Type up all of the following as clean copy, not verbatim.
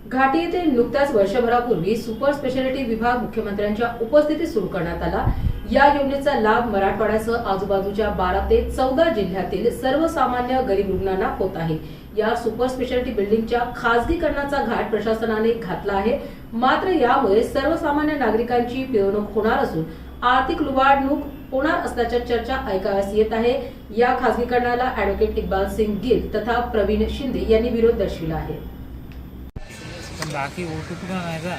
घाटी येथे नुकत्याच वर्षभरापूर्वी super speciality विभाग मुख्यमंत्र्यांच्या उपस्थितीत सुरू करण्यात आला। या योजनेचा लाभ मराठवाड्यासह आजूबाजूच्या 12 ते 14 जिल्ह्यातील सर्वसामान्य गरीब रुग्णांना होत आहे। या सुपर स्पेशालिटी बिल्डिंगच्या खासगीकरणाचा घाट प्रशासनाने घातला आहे। मात्र यामुळे सर्वसामान्य नागरिकांची पिळवणूक होणार असून आर्थिक लुबाडणूक होणार असल्याच्या चर्चा ऐकाव्यास येत आहे। या खासगीकरणाला ॲडव्होकेट इक्बाल सिंग गिल तथा प्रवीण शिंदे यांनी विरोध दर्शविला आहे। बाकी ओटू कुठं नाही का?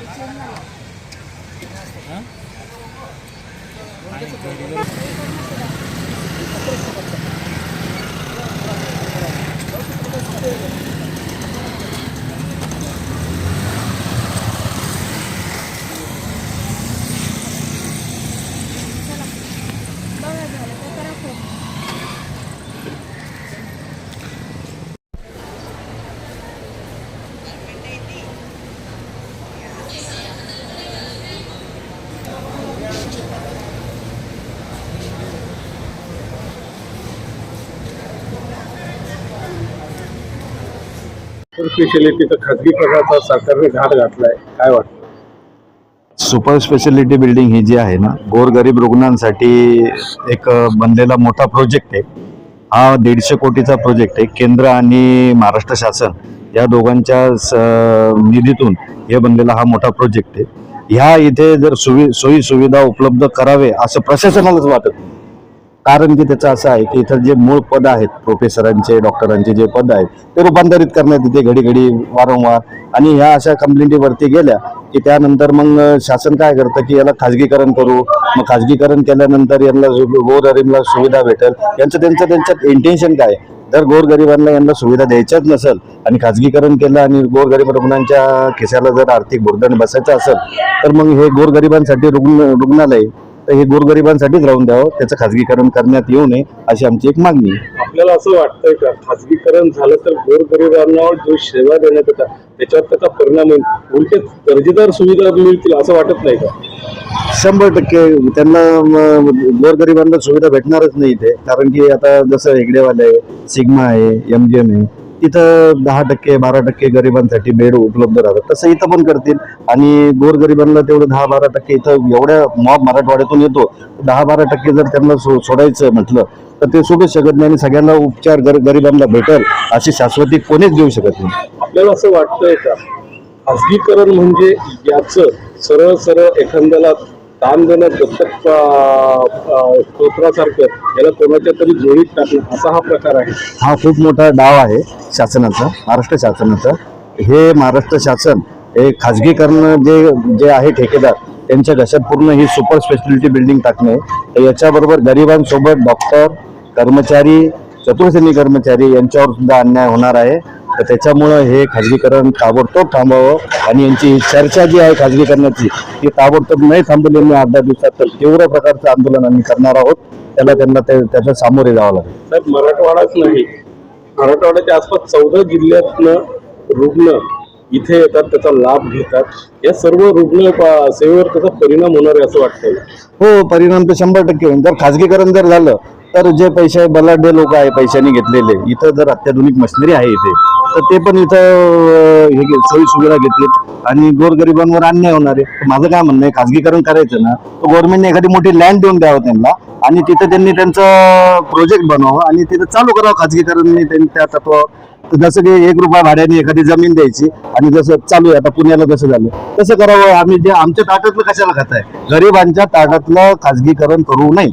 स्पेशालिटीचा खाजगीकरणाचा सरकारने घाट घातलाय, काय वाटतं? सुपर स्पेशालिटी बिल्डिंग ही जी आहे ना, गोरगरीब रुग्णांसाठी एक बनलेला मोठा प्रोजेक्ट आहे। हा 150 कोटीचा प्रोजेक्ट आहे। केंद्र आणि महाराष्ट्र शासन या दोघांच्या निधीतून हे बनलेला हा मोठा प्रोजेक्ट आहे। ह्या इथे जर सोयी सुविधा उपलब्ध करावे असं प्रशासनालाच वाटत नाही। कारण की त्याचं असं आहे की इथं जे मूळ पद आहेत, प्रोफेसरांचे, डॉक्टरांचे जे पद आहेत ते रूपांतरित करण्यात येते घडी घडी वारंवार, आणि ह्या अशा कंप्लेंटीवरती गेल्या की त्यानंतर मग शासन काय करतं की याला खाजगीकरण करू। मग खाजगीकरण केल्यानंतर यांना गोरगरिबांना सुविधा भेटेल, त्यांच्यात इंटेन्शन काय? जर गोरगरिबांना यांना सुविधा द्यायच्याच नसेल आणि खाजगीकरण केलं आणि गोरगरीब रुग्णांच्या खिशाला जर आर्थिक भुर्दंड बसायचं असेल तर मग हे गोरगरिबांसाठी रुग्णालय तर हे गोरगरिबांसाठीच राहून द्यावं, त्याचं खाजगीकरण करण्यात येऊ नये अशी आमची एक मागणी आहे। आपल्याला असं वाटतंय का खाजगीकरण झालं तर गोरगरिबांना जो सेवा देण्यात येतात त्याच्यावर त्याचा परिणाम होईल, उलटे दर्जेदार सुविधा मिळतील असं वाटत नाही का? 100% त्यांना गोरगरिबांना सुविधा भेटणारच नाही इथे। कारण की आता जसं हेगडेवाले आहे, सिग्मा आहे, MGM आहे, तिथं 10% 12% गरिबांसाठी बेड उपलब्ध राहतात, तसं इथं पण करतील। आणि गोरगरिबांना तेवढं 10-12% इथं एवढ्या मॉब मराठवाड्यातून येतो, 10-12% जर त्यांना सोडायचं म्हटलं तर ते सोडूच शकत नाही। आणि सगळ्यांना उपचार गरिबांना भेटेल अशी शाश्वती कोणीच देऊ शकत नाही। आपल्याला असं वाटतंय का खाजगीकरण म्हणजे याचं सरळ सरळ एखाद्याला दान देणं, दत्तक स्तोत्रासारखं याला कोणाच्या तरी जोडीत टाकणं असा हा प्रकार आहे? हा खूप मोठा डाव आहे शासनाचा, महाराष्ट्र शासनाचा। हे महाराष्ट्र शासन हे खाजगीकरण जे आहे ठेकेदार त्यांच्या घशात पूर्ण ही सुपर स्पेशालिटी बिल्डिंग टाकणे, याच्याबरोबर गरिबांसोबत डॉक्टर, कर्मचारी, चतुर्श्रेणी कर्मचारी यांच्यावर सुद्धा अन्याय होणार आहे। तर त्याच्यामुळं हे खाजगीकरण ताबडतोब थांबावं आणि यांची चर्चा जी आहे खाजगीकरणाची ती ताबडतोब नाही थांबवली मी 8-10 दिवसात तर तीव्र प्रकारचं आंदोलन आम्ही करणार आहोत। त्यांना त्याच्या सामोरे जावं लागेल। साहेब, मराठवाडाच नाही, मराठवाड्याच्या आसपास 14 जिल्ह्यातनं रुग्ण इथे येतात, त्याचा लाभ घेतात। या सर्व रुग्ण सेवेवर त्याचा परिणाम होणार आहे असं वाटतंय? हो, परिणाम तर 100% होईल। जर खाजगीकरण जर झालं तर जे पैसे बलाढ्य लोक आहे पैशाने घेतलेले, इथं जर अत्याधुनिक मशिनरी आहे इथे तर ते पण इथं हे सोयी सुविधा घेतली आणि गोरगरिबांवर अन्याय होणार आहे। माझं काय म्हणणं आहे, खाजगीकरण करायचं ना तर गव्हर्नमेंटने एखादी मोठी लँड देऊन द्यावं त्यांना आणि तिथं त्यांनी त्यांचं प्रोजेक्ट बनवावं आणि तिथं चालू करावं खाजगीकरण त्या तत्वावर। जसं की 1 रुपया भाड्याने एखादी जमीन द्यायची आणि जसं चालू आहे आता पुण्याला जसं झालं तसं करावं। आम्ही जे आमच्या ताटातलं कशाला खात आहे, गरिबांच्या ताटातलं खाजगीकरण करू नये।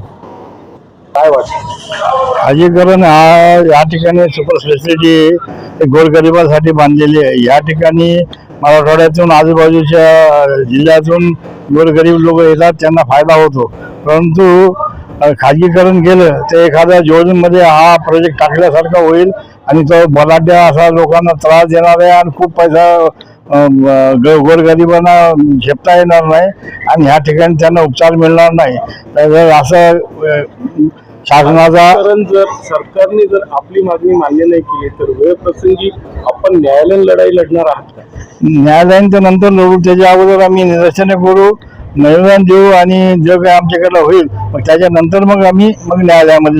काय वाटतं? खाजगीकरण या ठिकाणी सुपर स्पेशालिटी गोरगरिबांसाठी बांधलेली आहे। या ठिकाणी मराठवाड्यातून आजूबाजूच्या जिल्ह्यातून गोरगरीब लोक येतात, त्यांना फायदा होतो। परंतु खाजगीकरण केलं तर एखाद्या योजनेमध्ये हा प्रोजेक्ट टाकल्यासारखा होईल आणि तो बलाढ्य असा लोकांना त्रास देणार आहे आणि खूप पैसा गोरगरिबांना झेपता येणार नाही आणि ह्या ठिकाणी त्यांना उपचार मिळणार नाही। तर असं शासनाचा जर सरकारने जर आपली मागणी मान्य नाही केली तर वेळ प्रसंगी आपण न्यायालयीन लढाई लढणार आहात का? न्यायालयाच्या नंतर लढू, त्याच्या अगोदर आम्ही निदर्शने करू, निवेदन देऊ आणि जे काही आमच्याकडे होईल मग त्याच्यानंतर मग आम्ही न्यायालयामध्ये